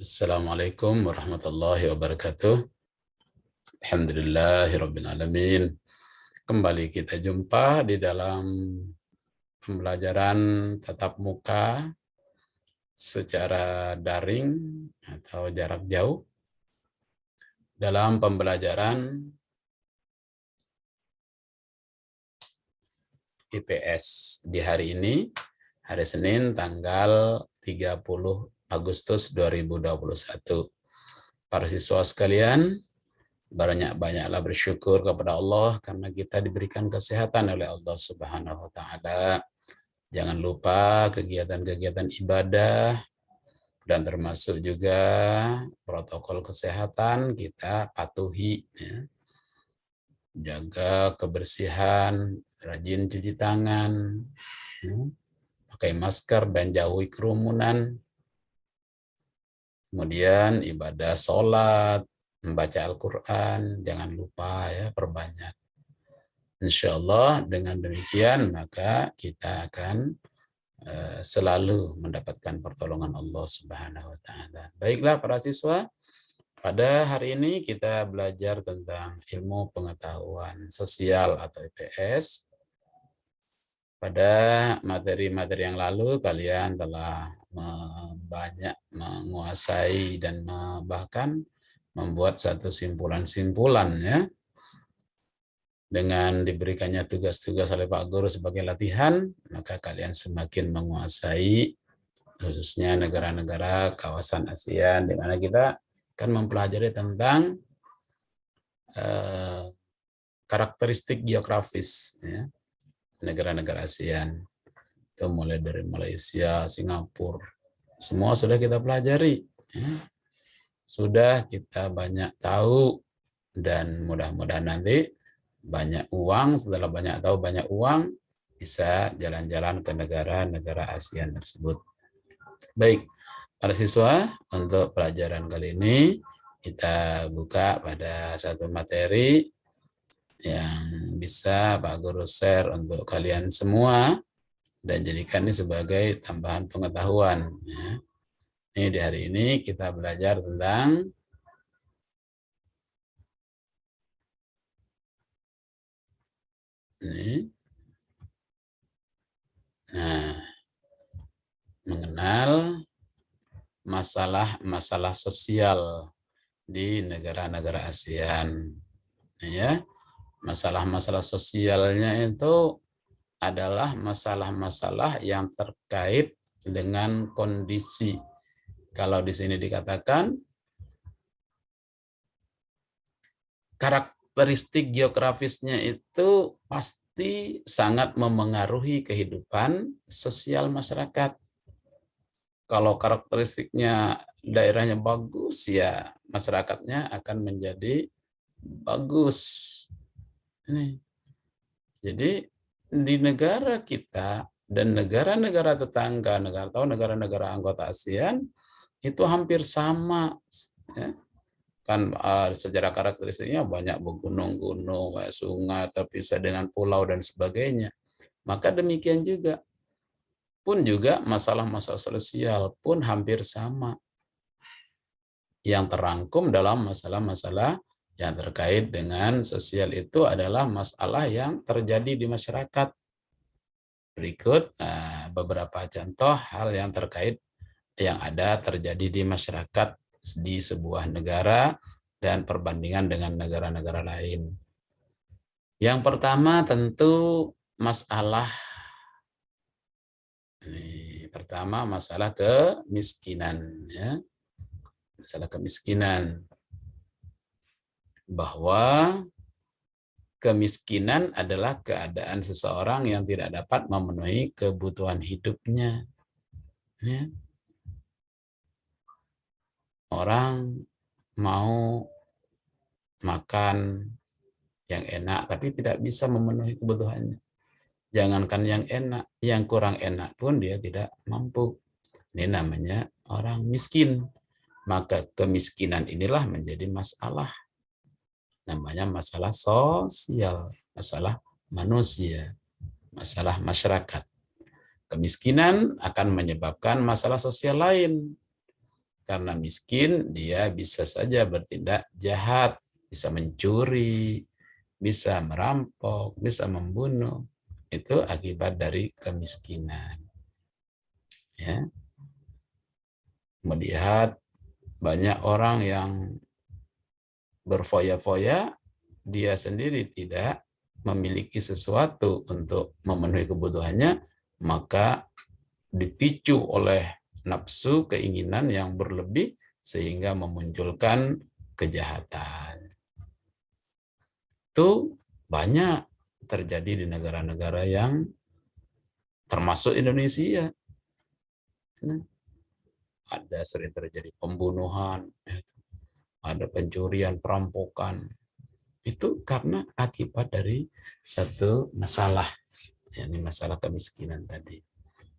Assalamualaikum warahmatullahi wabarakatuh. Alhamdulillahirrabbilalamin. Kembali kita jumpa di dalam pembelajaran tatap muka secara daring atau jarak jauh dalam pembelajaran IPS di hari ini, hari Senin tanggal 30 Agustus 2021. Para siswa sekalian, banyak-banyaklah bersyukur kepada Allah karena kita diberikan kesehatan oleh Allah Subhanahu wa taala. Jangan lupa kegiatan-kegiatan ibadah dan termasuk juga protokol kesehatan kita patuhi, ya. Jaga kebersihan, rajin cuci tangan, ya. Pakai masker dan jauhi kerumunan. Kemudian ibadah sholat, membaca Al-Quran, jangan lupa ya, perbanyak. Insya Allah dengan demikian maka kita akan selalu mendapatkan pertolongan Allah Subhanahu wa taala. Baiklah para siswa, pada hari ini kita belajar tentang ilmu pengetahuan sosial atau IPS. Pada materi-materi yang lalu kalian telah banyak menguasai dan bahkan membuat satu simpulan-simpulan ya. Dengan diberikannya tugas-tugas oleh Pak Guru sebagai latihan, maka kalian semakin menguasai khususnya negara-negara kawasan ASEAN, di mana kita akan mempelajari tentang karakteristik geografis ya, negara-negara ASEAN. Itu mulai dari Malaysia, Singapura, semua sudah kita pelajari. Ya. Sudah kita banyak tahu dan mudah-mudahan nanti banyak uang, setelah banyak tahu banyak uang, bisa jalan-jalan ke negara-negara ASEAN tersebut. Baik, para siswa, untuk pelajaran kali ini kita buka pada satu materi yang bisa Pak Guru share untuk kalian semua dan jadikan ini sebagai tambahan pengetahuan. Ya. Ini di hari ini kita belajar tentang ini. Nah, mengenal masalah sosial di negara-negara ASEAN. Ya, masalah-masalah sosialnya itu adalah masalah-masalah yang terkait dengan kondisi. Kalau di sini dikatakan karakteristik geografisnya itu pasti sangat memengaruhi kehidupan sosial masyarakat. Kalau karakteristiknya daerahnya bagus, ya masyarakatnya akan menjadi bagus. Ini. Jadi di negara kita dan negara-negara tetangga, negara-negara anggota ASEAN itu hampir sama. Ya. Kan secara karakteristiknya banyak gunung-gunung, sungai, terpisah dengan pulau dan sebagainya. Maka demikian juga masalah-masalah sosial pun hampir sama. Yang terangkum dalam masalah-masalah yang terkait dengan sosial itu adalah masalah yang terjadi di masyarakat. Berikut beberapa contoh hal yang terkait yang ada terjadi di masyarakat di sebuah negara dan perbandingan dengan negara-negara lain. Yang pertama tentu masalah kemiskinan, ya. Masalah kemiskinan, bahwa kemiskinan adalah keadaan seseorang yang tidak dapat memenuhi kebutuhan hidupnya. Ya. Orang mau makan yang enak, tapi tidak bisa memenuhi kebutuhannya. Jangankan yang enak, yang kurang enak pun dia tidak mampu. Ini namanya orang miskin. Maka kemiskinan inilah menjadi masalah. Namanya masalah sosial, masalah manusia, masalah masyarakat. Kemiskinan akan menyebabkan masalah sosial lain. Karena miskin, dia bisa saja bertindak jahat, bisa mencuri, bisa merampok, bisa membunuh. Itu akibat dari kemiskinan. Ya. Melihat banyak orang yang berfoya-foya, dia sendiri tidak memiliki sesuatu untuk memenuhi kebutuhannya, maka dipicu oleh nafsu keinginan yang berlebih sehingga memunculkan kejahatan. Itu banyak terjadi di negara-negara yang termasuk Indonesia. Ada sering terjadi pembunuhan, ada pencurian, perampokan. Itu karena akibat dari satu masalah, yakni masalah kemiskinan tadi.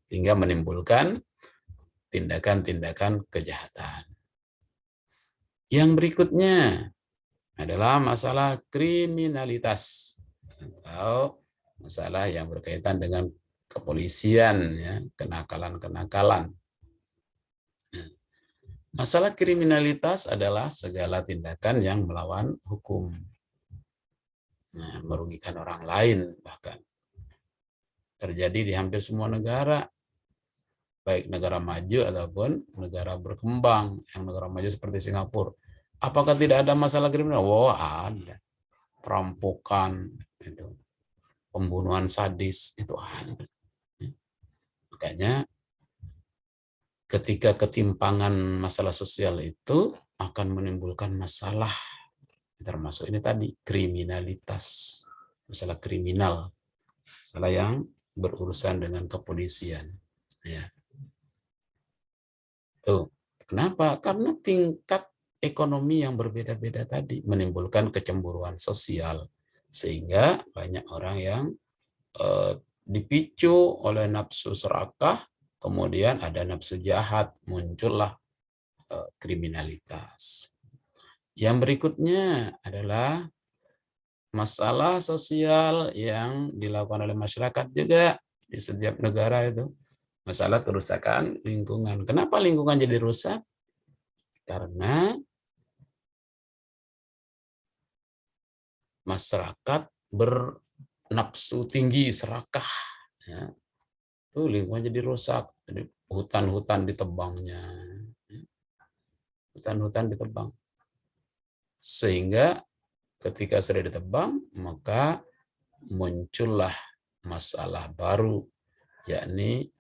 Hingga menimbulkan tindakan-tindakan kejahatan. Yang berikutnya adalah masalah kriminalitas atau masalah yang berkaitan dengan kepolisian, ya, kenakalan-kenakalan. Masalah kriminalitas adalah segala tindakan yang melawan hukum, merugikan orang lain, bahkan terjadi di hampir semua negara, baik negara maju ataupun negara berkembang. Yang negara maju seperti Singapura, apakah tidak ada masalah kriminal? Wah, ada. Perampokan, itu, pembunuhan sadis, itu ada. Makanya ketika ketimpangan masalah sosial itu akan menimbulkan masalah, termasuk ini tadi, kriminalitas, masalah kriminal, masalah yang berurusan dengan kepolisian. Ya. Tuh. Kenapa? Karena tingkat ekonomi yang berbeda-beda tadi menimbulkan kecemburuan sosial, sehingga banyak orang yang dipicu oleh nafsu serakah, kemudian ada nafsu jahat, muncullah kriminalitas. Yang berikutnya adalah masalah sosial yang dilakukan oleh masyarakat juga di setiap negara itu. Masalah kerusakan lingkungan. Kenapa lingkungan jadi rusak? Karena masyarakat bernafsu tinggi, serakah. Ya. Itu lingkungan jadi rusak. Jadi hutan-hutan ditebangnya. Hutan-hutan ditebang. Sehingga ketika sudah ditebang, maka muncullah masalah baru, yakni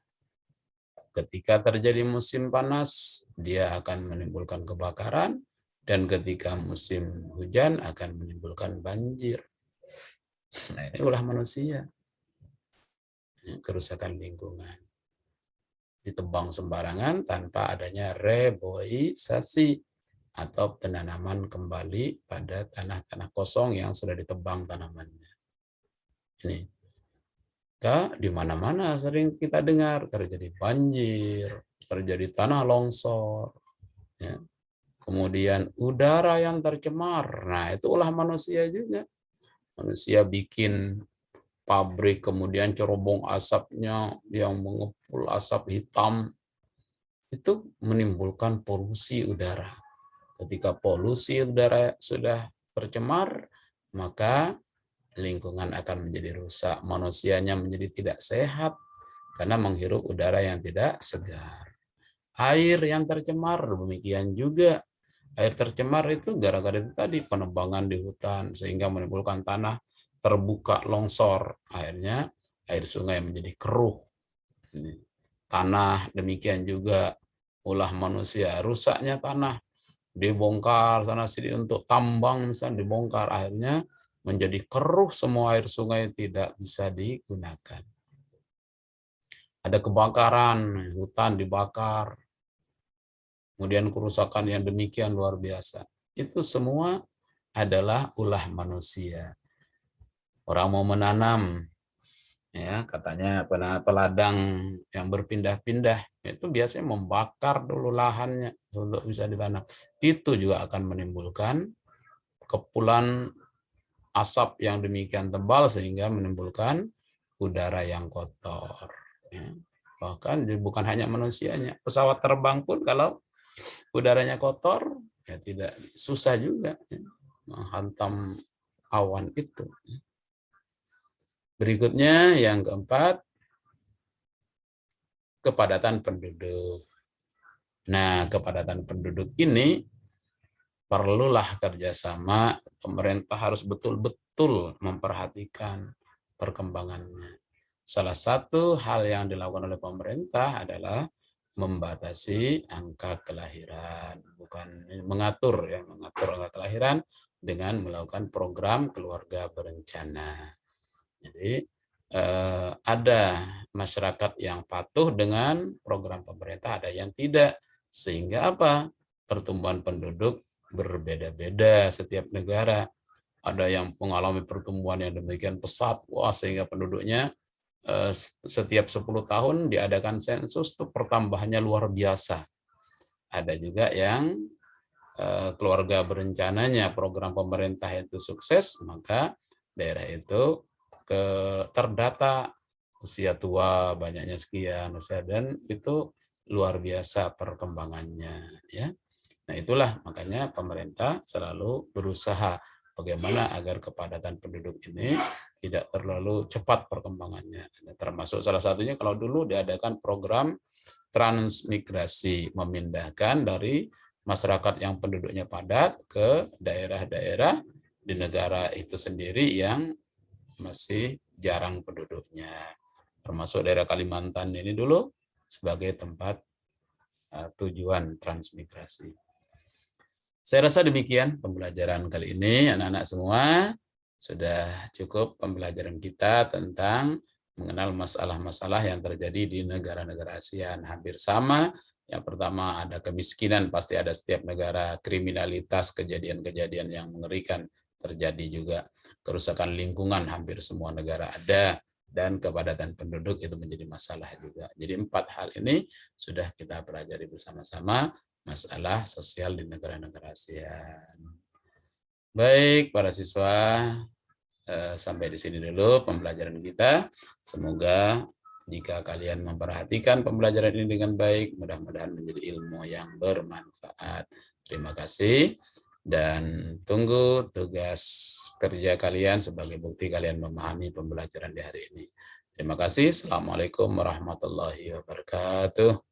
ketika terjadi musim panas, dia akan menimbulkan kebakaran, dan ketika musim hujan akan menimbulkan banjir. Nah, ini ulah manusia. Kerusakan lingkungan. Ditebang sembarangan tanpa adanya reboisasi atau penanaman kembali pada tanah-tanah kosong yang sudah ditebang tanamannya. Ini. Di mana-mana sering kita dengar terjadi banjir, terjadi tanah longsor, ya. Kemudian udara yang tercemar. Nah, itu ulah manusia juga. Manusia bikin pabrik, kemudian cerobong asapnya yang mengepul asap hitam. Itu menimbulkan polusi udara. Ketika polusi udara sudah tercemar, maka lingkungan akan menjadi rusak, manusianya menjadi tidak sehat karena menghirup udara yang tidak segar. Air yang tercemar demikian juga. Air tercemar itu gara-gara itu tadi penebangan di hutan sehingga menimbulkan tanah terbuka longsor. Akhirnya air sungai menjadi keruh. Tanah demikian juga ulah manusia, rusaknya tanah, dibongkar sana sini untuk tambang misalnya, dibongkar, akhirnya menjadi keruh, semua air sungai tidak bisa digunakan. Ada kebakaran, hutan dibakar, kemudian kerusakan yang demikian luar biasa. Itu semua adalah ulah manusia. Orang mau menanam, ya katanya peladang yang berpindah-pindah, itu biasanya membakar dulu lahannya untuk bisa ditanam. Itu juga akan menimbulkan kepulan asap yang demikian tebal sehingga menimbulkan udara yang kotor. Ya. Bahkan bukan hanya manusianya, pesawat terbang pun kalau Udaranya kotor, ya tidak susah juga ya, menghantam awan itu. Berikutnya yang keempat, kepadatan penduduk. Nah, kepadatan penduduk ini perlulah kerjasama, pemerintah harus betul-betul memperhatikan perkembangannya. Salah satu hal yang dilakukan oleh pemerintah adalah membatasi angka kelahiran, bukan mengatur angka kelahiran dengan melakukan program keluarga berencana. Jadi ada masyarakat yang patuh dengan program pemerintah, ada yang tidak. Sehingga apa? Pertumbuhan penduduk berbeda-beda setiap negara. Ada yang mengalami pertumbuhan yang demikian pesat, wah sehingga penduduknya setiap 10 tahun diadakan sensus, tuh pertambahannya luar biasa. Ada juga yang keluarga berencananya program pemerintah itu sukses, maka daerah itu terdata usia tua banyaknya sekian, dan itu luar biasa perkembangannya, ya. Nah, itulah makanya pemerintah selalu berusaha bagaimana agar kepadatan penduduk ini tidak terlalu cepat perkembangannya. Termasuk salah satunya kalau dulu diadakan program transmigrasi, memindahkan dari masyarakat yang penduduknya padat ke daerah-daerah di negara itu sendiri yang masih jarang penduduknya. Termasuk daerah Kalimantan ini dulu sebagai tempat tujuan transmigrasi. Saya rasa demikian pembelajaran kali ini, anak-anak semua. Sudah cukup pembelajaran kita tentang mengenal masalah-masalah yang terjadi di negara-negara ASEAN. Hampir sama. Yang pertama ada kemiskinan, pasti ada setiap negara, kriminalitas, kejadian-kejadian yang mengerikan terjadi juga. Kerusakan lingkungan hampir semua negara ada, dan kepadatan penduduk itu menjadi masalah juga. Jadi 4 hal ini sudah kita pelajari bersama-sama, masalah sosial di negara-negara ASEAN. Baik, para siswa, sampai di sini dulu pembelajaran kita. Semoga jika kalian memperhatikan pembelajaran ini dengan baik, mudah-mudahan menjadi ilmu yang bermanfaat. Terima kasih, dan tunggu tugas kerja kalian sebagai bukti kalian memahami pembelajaran di hari ini. Terima kasih. Assalamualaikum warahmatullahi wabarakatuh.